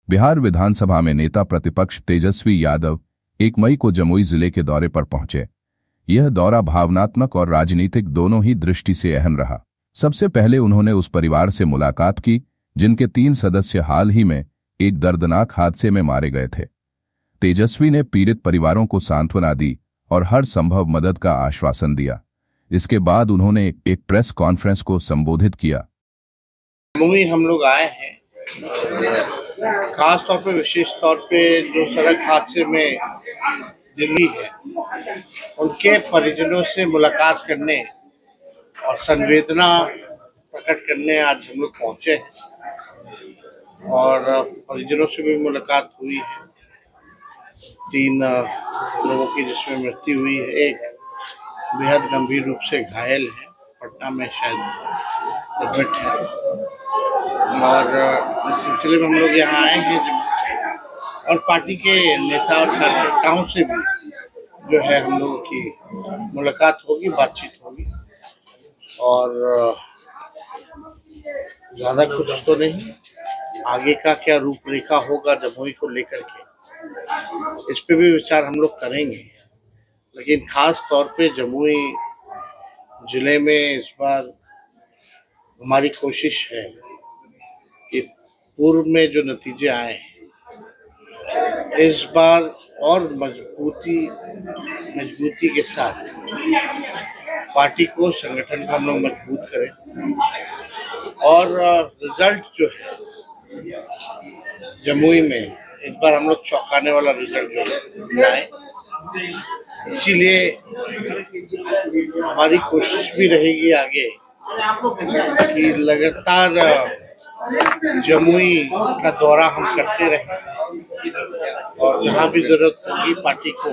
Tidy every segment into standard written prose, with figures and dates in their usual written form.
बिहार विधानसभा में नेता प्रतिपक्ष तेजस्वी यादव 1 मई को जमुई जिले के दौरे पर पहुंचे। यह दौरा भावनात्मक और राजनीतिक दोनों ही दृष्टि से अहम रहा। सबसे पहले उन्होंने उस परिवार से मुलाकात की जिनके 3 सदस्य हाल ही में एक दर्दनाक हादसे में मारे गए थे। तेजस्वी ने पीड़ित परिवारों को सांत्वना दी और हर संभव मदद का आश्वासन दिया। इसके बाद उन्होंने एक प्रेस कॉन्फ्रेंस को संबोधित किया। जमुई हम लोग आए हैं, खास तौर पे विशेष तौर पे जो सड़क हादसे में जिंदगी है उनके परिजनों से मुलाकात करने और संवेदना प्रकट करने आज हम लोग पहुंचे हैं और परिजनों से भी मुलाकात हुई है। 3 लोगों की जिसमें मृत्यु हुई है, एक बेहद गंभीर रूप से घायल है, पटना में शायद एडमिट है। और इस सिलसिले में हम लोग यहाँ आए हैं और पार्टी के नेता और कार्यकर्ताओं से भी जो है हम लोगों की मुलाकात होगी, बातचीत होगी और ज़्यादा कुछ तो नहीं। आगे का क्या रूपरेखा होगा जमुई को लेकर के, इस पे भी विचार हम लोग करेंगे। लेकिन खास तौर पे जमुई जिले में इस बार हमारी कोशिश है कि पूर्व में जो नतीजे आए हैं इस बार और मजबूती के साथ पार्टी को, संगठन को हम लोग मजबूत करें और रिजल्ट जो है जमुई में इस बार हम लोग चौंकाने वाला रिजल्ट जो है लाए। इसीलिए हमारी कोशिश भी रहेगी आगे कि लगातार जमुई का दौरा हम करते रहें और जहाँ भी जरूरत होगी पार्टी को,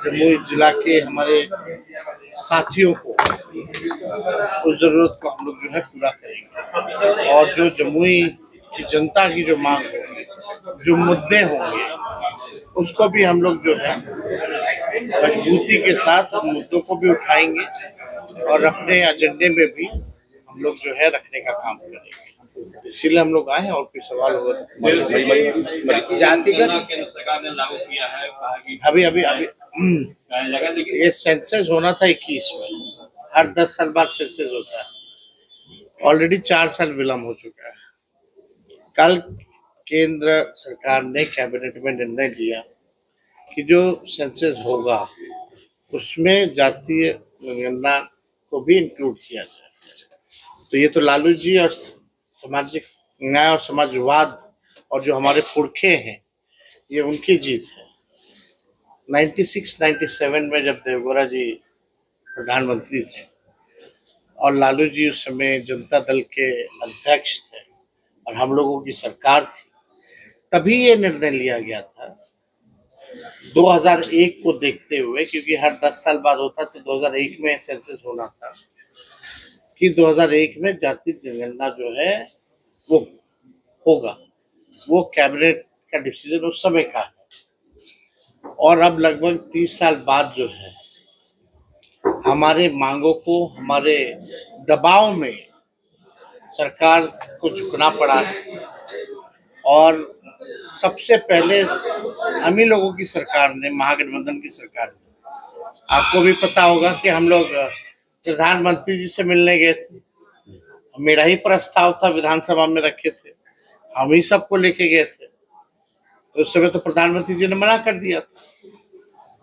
जमुई जिला के हमारे साथियों को उस जरूरत को हम लोग जो है पूरा करेंगे। और जो जमुई की जनता की जो मांग होगी, जो मुद्दे होंगे, उसको भी हम लोग जो है मजबूती के साथ मुद्दों को भी उठाएंगे और अपने एजेंडे में भी हम लोग जो है रखने का काम करेंगे। इसीलिए हम लोग आए हैं। और कोई सवाल होगा तो जातिगत सरकार ने लागू किया है। अभी ये सेंसस होना था 21 में, हर 10 साल बाद सेंसस होता है। ऑलरेडी 4 साल विलम्ब हो चुका है। कल केंद्र सरकार ने कैबिनेट में निर्णय लिया कि जो सेंसस होगा उसमें जातीय जनगणना को भी इंक्लूड किया जाए। तो ये तो लालू जी और सामाजिक न्याय और समाजवाद और जो हमारे पुरखे हैं, ये उनकी जीत है। 96-97 में जब देवगौड़ा जी प्रधानमंत्री थे और लालू जी उस समय जनता दल के अध्यक्ष थे और हम लोगों की सरकार थी, तभी ये निर्णय लिया गया था 2001 को देखते हुए, क्योंकि हर 10 साल बाद होता तो 2001 में सेंसस होना था कि 2001 में जाति जनगणना जो है वो होगा। वो कैबिनेट का डिसीजन उस समय का है और अब लगभग 30 साल बाद जो है हमारे मांगों को, हमारे दबाव में सरकार को झुकना पड़ा है। और सबसे पहले हम ही लोगों की सरकार ने, महागठबंधन की सरकार ने, आपको भी पता होगा कि हम लोग प्रधानमंत्री जी से मिलने गए थे। मेरा ही प्रस्ताव था, विधानसभा में रखे थे, हम ही सबको लेके गए थे। तो उस समय तो प्रधानमंत्री जी ने मना कर दिया था।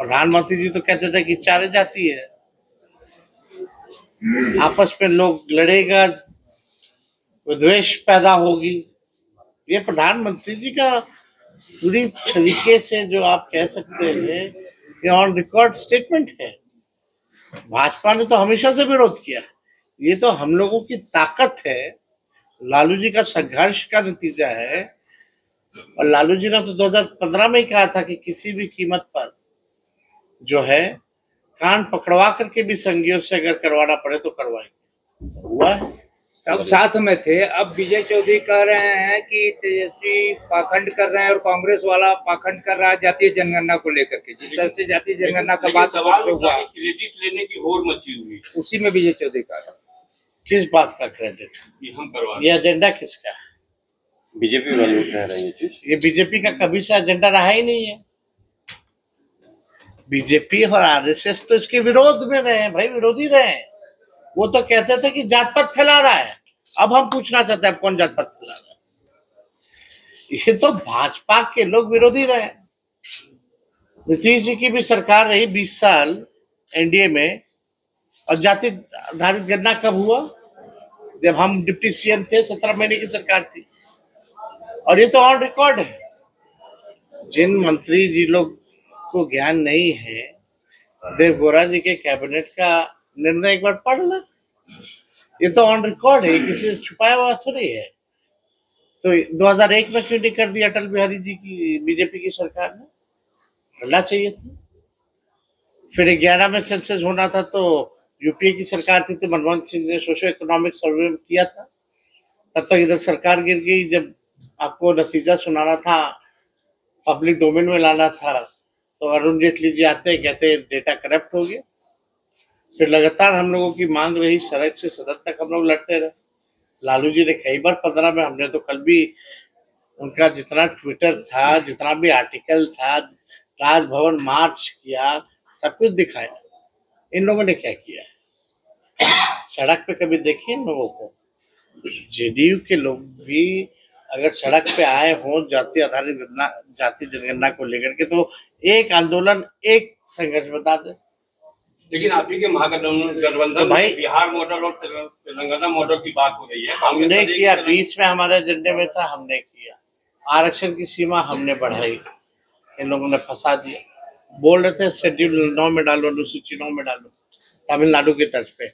प्रधानमंत्री जी तो कहते थे कि 4 जाति है, आपस में लोग लड़ेगा, विद्वेष पैदा होगी। ये प्रधानमंत्री जी का पूरी तरीके से जो आप कह सकते हैं ये ऑन रिकॉर्ड स्टेटमेंट है। भाजपा ने तो हमेशा से विरोध किया। ये तो हम लोगों की ताकत है, लालू जी का संघर्ष का नतीजा है। और लालू जी ने तो 2015 में ही कहा था कि किसी भी कीमत पर जो है कान पकड़वा करके भी संघियों से अगर करवाना पड़े तो करवाएंगे। हुआ है, तब साथ में थे। अब विजय चौधरी कह रहे हैं कि तेजस्वी पाखंड कर रहे हैं और कांग्रेस वाला पाखंड कर रहा है जातीय जनगणना को लेकर के। जिस तरह से जातीय जनगणना का बात हुआ, क्रेडिट लेने की होड़ मची हुई, उसी में विजय चौधरी कहा। किस बात का क्रेडिट? हम करवा, ये एजेंडा किसका है? बीजेपी वाले कह रहे हैं ये चीज। ये बीजेपी का कभी से एजेंडा रहा ही नहीं है। बीजेपी और आरएसएस तो इसके विरोध में रहे हैं भाई, विरोधी रहे हैं। वो तो कहते थे कि जात पात फैला रहा है, अब हम पूछना चाहते हैं अब कौन जात पात फैला रहा है। ये तो भाजपा के लोग विरोधी रहे। नीतीश जी की भी सरकार रही 20 साल एनडीए में, और जाति आधारित गणना कब हुआ? जब हम डिप्टी सीएम थे, 17 महीने की सरकार थी। और ये तो ऑन रिकॉर्ड है। जिन मंत्री जी लोग को ज्ञान नहीं है, देवगौड़ा जी के कैबिनेट का निर्णय एक बार पढ़ लें। ये तो ऑन रिकॉर्ड है, किसी से छुपाया हुआ थोड़ी है। तो 2001 में क्यों नहीं कर दिया अटल बिहारी जी की बीजेपी की सरकार ने? करना चाहिए था। फिर 11 में सेंसस होना था, तो यूपीए की सरकार थी, तो मनमोहन सिंह ने सोशो इकोनॉमिक सर्वे किया था। तब तक इधर सरकार गिर गई। जब आपको नतीजा सुनाना था, पब्लिक डोमेन में लाना था, तो अरुण जेटली जी आते कहते डेटा करप्ट हो गया। फिर लगातार हम लोगों की मांग रही, सड़क से सदन तक हम लोग लड़ते रहे। लालू जी ने कई बार 15 में, हमने तो कल भी उनका जितना ट्विटर था, जितना भी आर्टिकल था, राजभवन मार्च किया, सब कुछ दिखाया। इन लोगों ने क्या किया? सड़क पे कभी देखिए इन लोगों को? जेडीयू के लोग भी अगर सड़क पे आए हों जाति आधारित गणना, जाति जनगणना को लेकर के, तो एक आंदोलन, एक संघर्ष बता दे। लेकिन आप ही के महागठबंधन तो भाई, में बिहार मॉडल और तेलंगाना मॉडल की बात हो रही है। हमने किया, 20 में हमारे एजेंडे में था, हमने किया। आरक्षण की सीमा हमने बढ़ाई, इन लोगों ने फंसा दिया। बोल रहे थे शेड्यूल 9 में डालो, अनुसूची 9 में डालो, तमिलनाडु की तर्ज पे।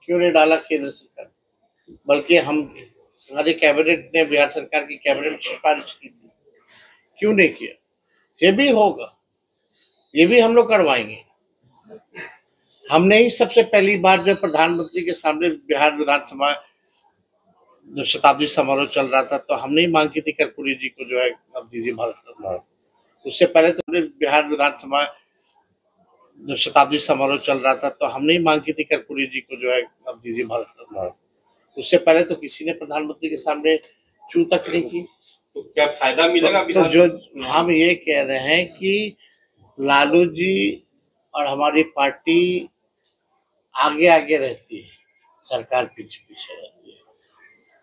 क्यों नहीं डाला केंद्र सरकार? बल्कि हमारे कैबिनेट ने, बिहार सरकार की कैबिनेट सिफारिश की थी, क्यों नहीं किया? ये भी होगा, ये भी हम लोग करवाएंगे। हमने ही सबसे पहली बार जो प्रधानमंत्री के सामने बिहार विधानसभा जो शताब्दी समारोह चल रहा था, तो हमने ही मांग की थी कर्पूरी जी को जो है अब दीजिए भारत रत्न। उससे पहले तो हमने बिहार विधानसभा जो शताब्दी समारोह चल रहा था, तो हमने ही मांग की थी कर्पूरी जी को जो है अब दीजिए भारत रत्न। उससे पहले तो किसी ने प्रधानमंत्री के सामने चू तक नहीं की। तो क्या फायदा मिलेगा? तो जो हम ये कह रहे हैं कि लालू जी और हमारी पार्टी आगे आगे रहती है, सरकार पीछे पीछे रहती है।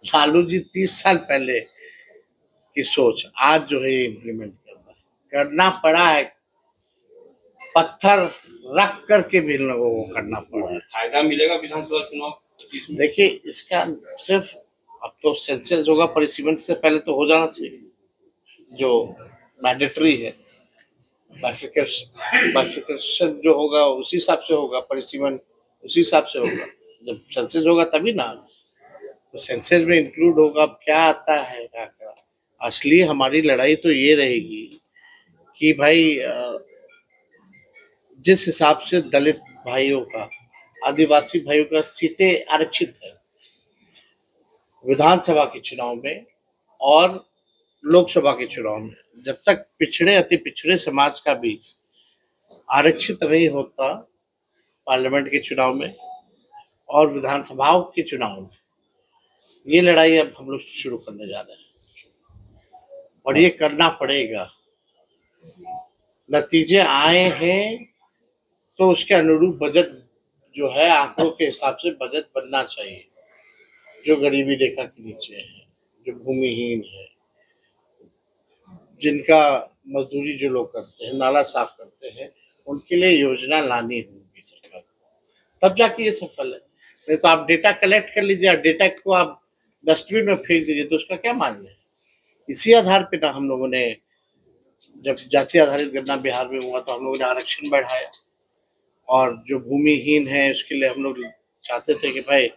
लालू जी 30 साल पहले की सोच आज जो है इम्प्लीमेंट करना पड़ा है। पत्थर रख करके भी लोगों को करना पड़ा है। फायदा मिलेगा विधानसभा चुनाव? देखिए, इसका सिर्फ अब तो सेंसस होगा, परिसीमन से पहले तो हो जाना चाहिए, जो मैंडेटरी है। बाइफिकेशन जो होगा उसी हिसाब से होगा, परिसीमन उसी हिसाब से होगा। जब सेंसस होगा तभी ना, तो सेंसस में इंक्लूड होगा। अब क्या आता है, क्या क्या असली हमारी लड़ाई तो ये रहेगी कि भाई जिस हिसाब से दलित भाइयों का, आदिवासी भाइयों का सीटें आरक्षित है विधानसभा के चुनाव में और लोकसभा के चुनाव में, जब तक पिछड़े अति पिछड़े समाज का भी आरक्षित नहीं होता पार्लियामेंट के चुनाव में और विधानसभाओं के चुनाव में, ये लड़ाई अब हम लोग शुरू करने जा रहे हैं और ये करना पड़ेगा। नतीजे आए हैं तो उसके अनुरूप बजट जो है, आंकड़ों के हिसाब से बजट बनना चाहिए। जो गरीबी रेखा के नीचे है, जो भूमिहीन है, जिनका मजदूरी जो लोग करते हैं, नाला साफ करते हैं, उनके लिए योजना लानी होगी सरकार को, तब जाके ये सफल है। नहीं तो आप डेटा कलेक्ट कर लीजिए, डेटा को आप डस्टबिन में फेंक दीजिए, तो उसका क्या मान्य है? इसी आधार पे ना हम लोगों ने, जब जाति आधारित गणना बिहार में हुआ, तो हम लोगों ने आरक्षण बढ़ाया और जो भूमिहीन है उसके लिए हम लोग चाहते थे कि भाई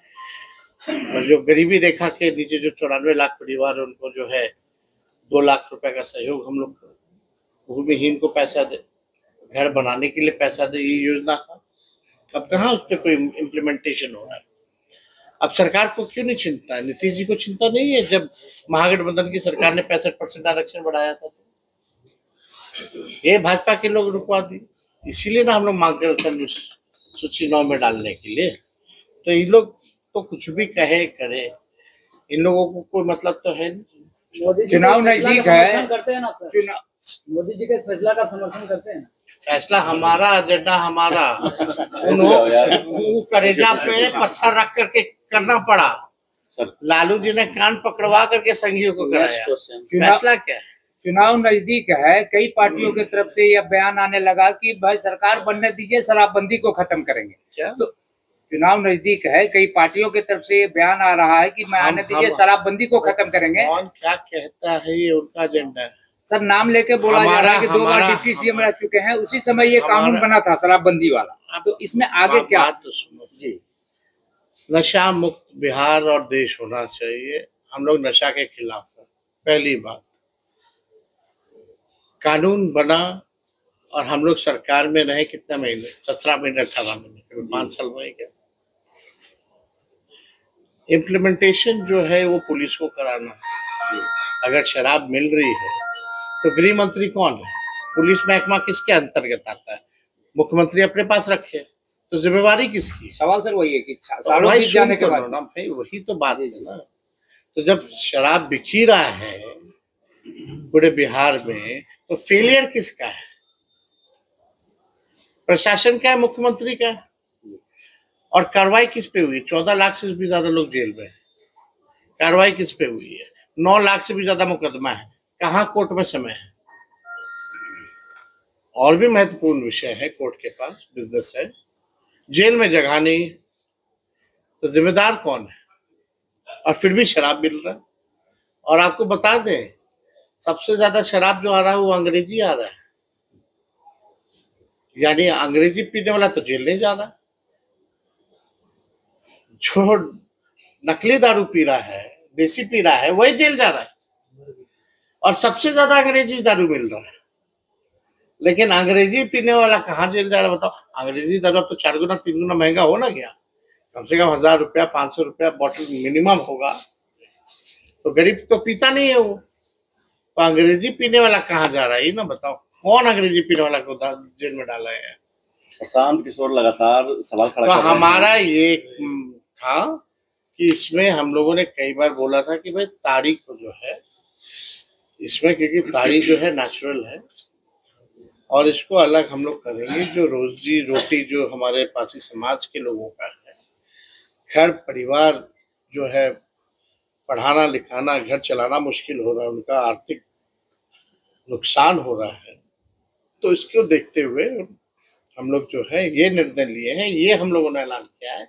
जो गरीबी रेखा के नीचे जो 94 लाख परिवार है, उनको जो है 2 लाख रुपए का सहयोग हम लोग, भूमिहीन को पैसा दे, घर बनाने के लिए पैसा दे, ये योजना था। अब कहाँ उस पर कोई इम्प्लीमेंटेशन हो रहा है? अब सरकार को क्यों नहीं चिंता है? नीतीश जी को चिंता नहीं है? जब महागठबंधन की सरकार ने 65% आरक्षण बढ़ाया था, ये भाजपा के लोग रुकवा दिए। इसीलिए ना हम लोग मांग कर सूची 9 में डालने के लिए। तो ये लोग तो कुछ भी कहे करे, इन लोगों को कोई मतलब तो है नहीं। मोदी जी चुनाव के इस फैसला नजदीक का है। समर्थन करते हैं ना आप सर? चुनाव मोदी जी के इस फैसला का समर्थन करते हैं ना? फैसला हमारा, एजेंडा हमारा। उन्होंने करेजा पे पत्थर रख करके करना पड़ा। लालू जी ने कान पकड़वा करके संघियों को कराया। फैसला क्या है? चुनाव नजदीक है, कई पार्टियों की तरफ से यह बयान आने लगा कि भाई सरकार बनने दीजिए, शराबबंदी को खत्म करेंगे। क्या? तो चुनाव नजदीक है, कई पार्टियों की तरफ से ये बयान आ रहा है कि मैं आने दीजिए, शराबबंदी को खत्म करेंगे। कौन क्या कहता है, ये उनका एजेंडा है। सर नाम लेके बोला जा रहा है कि 2 बार डिप्टी सीएम रह चुके हैं, उसी समय ये कानून बना था शराबबंदी वाला। तो इसमें आगे क्या? बात तो सुनो जी, नशा मुक्त बिहार और देश होना चाहिए। हम लोग नशा के खिलाफ हैं। पहली बात, कानून बना और हम लोग सरकार में रहे कितने महीने? 17 महीने, 18 महीने, 5 साल वही गए। इम्प्लीमेंटेशन जो है वो पुलिस को कराना है। अगर शराब मिल रही है तो गृह मंत्री कौन है? पुलिस महकमा किसके अंतर्गत आता है? मुख्यमंत्री अपने पास रखे, तो जिम्मेवारी किसकी? सवाल सर वही है कि सालों भाई बीत जाने के सुन तो बाद लो ना भाई, वही तो बात है ना। तो जब शराब बिखी रहा है पूरे बिहार में, तो फेलियर किसका है? प्रशासन का है, मुख्यमंत्री का है? और कार्रवाई किस पे हुई? 14 लाख से भी ज्यादा लोग जेल में हैं। कार्रवाई किस पे हुई है? 9 लाख से भी ज्यादा मुकदमा है। कहाँ कोर्ट में समय है? और भी महत्वपूर्ण विषय है, कोर्ट के पास बिजनेस है, जेल में जगह नहीं, तो जिम्मेदार कौन है? और फिर भी शराब मिल रहा है। और आपको बता दें, सबसे ज्यादा शराब जो आ रहा है वो अंग्रेजी आ रहा है। यानी अंग्रेजी पीने वाला तो जेल नहीं जा रहा, जो नकली दारू पी रहा है, देसी पी रहा है, वही जेल जा रहा है। और सबसे ज्यादा अंग्रेजी दारू मिल रहा है। लेकिन अंग्रेजी पीने वाला कहाँ जेल जा रहा है बताओ? अंग्रेजी दारू अब तो 4 गुना 3 गुना महंगा हो ना गया। कम से कम 1000 रुपया 500 रुपया बॉटल मिनिमम होगा, तो गरीब तो पीता नहीं है वो। तो अंग्रेजी पीने वाला कहाँ जा रहा है, ये ना बताओ। कौन अंग्रेजी पीने वाला को जेल में डाला है? प्रशांत किशोर लगातार सवाल खड़ा तो कर रहे हैं। हमारा ये था कि इसमें हम लोगों ने कई बार बोला था कि भाई तारीख को जो है इसमें, क्योंकि तारीख जो है नेचुरल है और इसको अलग हम लोग करेंगे। जो रोजी रोटी जो हमारे पासी समाज के लोगों का है, घर परिवार जो है, पढ़ाना लिखाना, घर चलाना मुश्किल हो रहा है, उनका आर्थिक नुकसान हो रहा है, तो इसको देखते हुए हम लोग जो है ये निर्णय लिए हैं। ये हम लोगों ने ऐलान किया है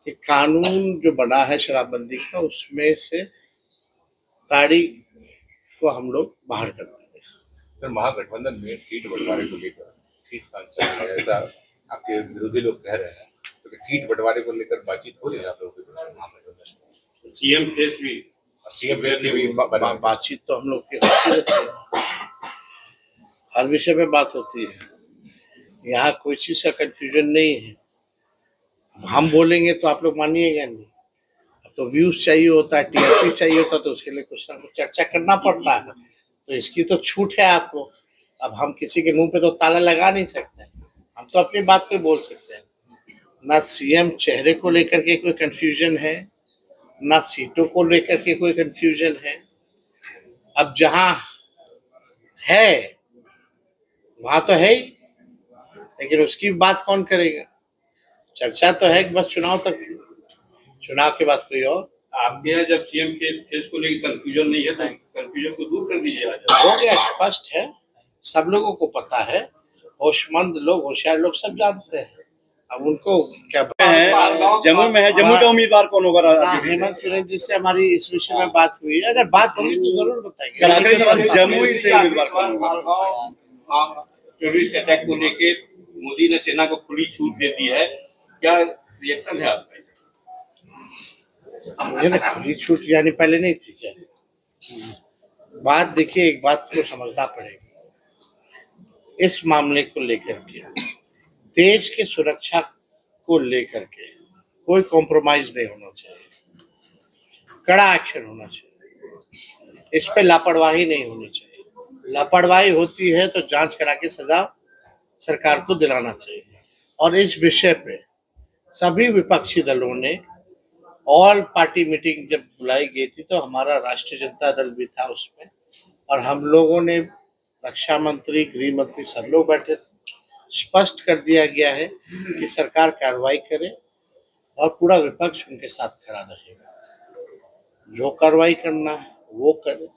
कि कानून जो बना है शराबबंदी का, उसमें से तारीख को हम लोग बाहर कर देंगे। सर महागठबंधन में सीट बंटवारे को लेकर किस स्थान चल रहा है, ऐसा आपके विरोधी लोग कह रहे हैं, तो सीट बंटवारे को लेकर बातचीत हो रही है आप लोगों के? सीएम फेस भी, सीएम के भी बातचीत तो हम लोग के होती रहती है, हर विषय में बात होती है। यहाँ कोई चीज का कंफ्यूजन नहीं है। हम बोलेंगे तो आप लोग मानिएगा नहीं। तो व्यूज चाहिए होता है, टीआरपी चाहिए होता है, तो उसके लिए कुछ ना कुछ चर्चा करना पड़ता है। तो इसकी तो छूट है आपको। अब हम किसी के मुंह पे तो ताला लगा नहीं सकते, हम तो अपनी बात पे बोल सकते हैं। ना सीएम चेहरे को लेकर के कोई कंफ्यूजन है, ना सीटों को लेकर के कोई कंफ्यूजन है। अब जहां है वहां तो है ही, लेकिन उसकी बात कौन करेगा? चर्चा तो है कि बस चुनाव तक, चुनाव के बाद कोई और। आपके यहाँ जब सीएम के फेस को लेकर कंफ्यूजन नहीं है, तो कंफ्यूजन को दूर कर दीजिए आज। हो गया, स्पष्ट है, सब लोगों को पता है। होशमंद लोग, होशियार लोग सब जानते हैं। अब उनको क्या जम्मू में है, जम्मू का उम्मीदवार कौन होगा? हेमंत सोरेन जी से हमारी इस विषय में बात हुई है। अगर बात होगी तो जरूर बताएंगे। सर आखिरी सवाल, जम्मू से उम्मीदवार कौन होगा? टेररिस्ट अटैक को लेके मोदी ने सेना को खुली छूट दे दी है, क्या रिएक्शन है आपका? मुझे ना खुली छूट यानी पहले नहीं थी क्या? बात देखिए, एक बात को समझना पड़ेगा। इस मामले को लेकर के, देश के सुरक्षा को लेकर के कोई कॉम्प्रोमाइज नहीं होना चाहिए। कड़ा एक्शन होना चाहिए। इस पे लापरवाही नहीं होनी चाहिए। लापरवाही होती है तो जांच करा के सजा सरकार को दिलाना चाहिए। और इस विषय पे सभी विपक्षी दलों ने ऑल पार्टी मीटिंग जब बुलाई गई थी तो हमारा राष्ट्रीय जनता दल भी था उसमें, और हम लोगों ने, रक्षा मंत्री, गृह मंत्री, सब लोग बैठे थे। स्पष्ट कर दिया गया है कि सरकार कार्रवाई करे और पूरा विपक्ष उनके साथ खड़ा रहेगा, जो कार्रवाई करना है वो करे।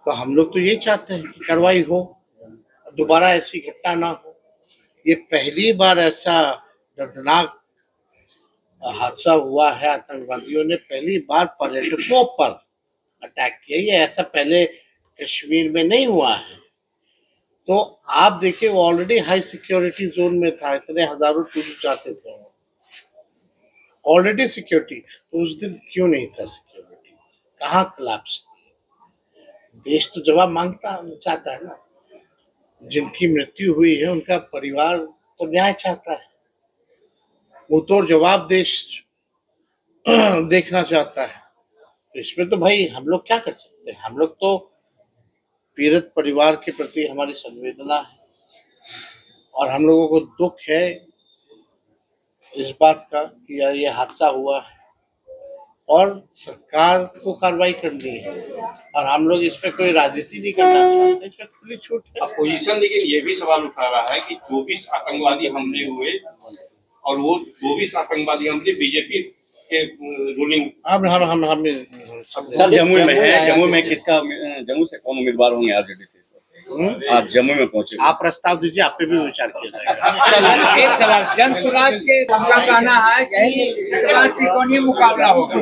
तो हम लोग तो ये चाहते हैं कि कार्रवाई हो, दोबारा ऐसी घटना ना हो। ये पहली बार ऐसा दर्दनाक हादसा हुआ है, आतंकवादियों ने पहली बार पर्यटकों पर अटैक किया। ये ऐसा पहले कश्मीर में नहीं हुआ है। तो आप देखिए, वो ऑलरेडी हाई सिक्योरिटी जोन में था, इतने हजारों टूरिस्ट जाते थे, ऑलरेडी सिक्योरिटी। तो उस दिन क्यों नहीं था सिक्योरिटी? कहाँ कोलैप्स? देश तो जवाब मांगता चाहता है ना। जिनकी मृत्यु हुई है उनका परिवार तो न्याय चाहता है, वो तो जवाब देश देखना चाहता है। तो इसमें तो भाई हम लोग क्या कर सकते हैं? हम लोग तो पीड़ित परिवार के प्रति हमारी संवेदना है, और हम लोगों को दुख है इस बात का कि ये हादसा हुआ है, और सरकार को कार्रवाई करनी है, और हम लोग इस पे कोई राजनीति नहीं करना चाहते, इसमें खुली छूट है। अपोजिशन लेकिन ये भी सवाल उठा रहा है कि 24 आतंकवादी हमले हुए और वो 24 आतंकवादी हमले बीजेपी के रूलिंग। हम सर जम्मू में है, जम्मू में किसका, जम्मू से कौन उम्मीदवार होंगे आरजेडी से? आप जम्मू में पहुंचे, आप प्रस्ताव दीजिए, आप पे भी विचार किया जाएगा। एक सवाल, जन स्वराज के का कहना है कि इस बार त्रिकोणीय मुकाबला होगा।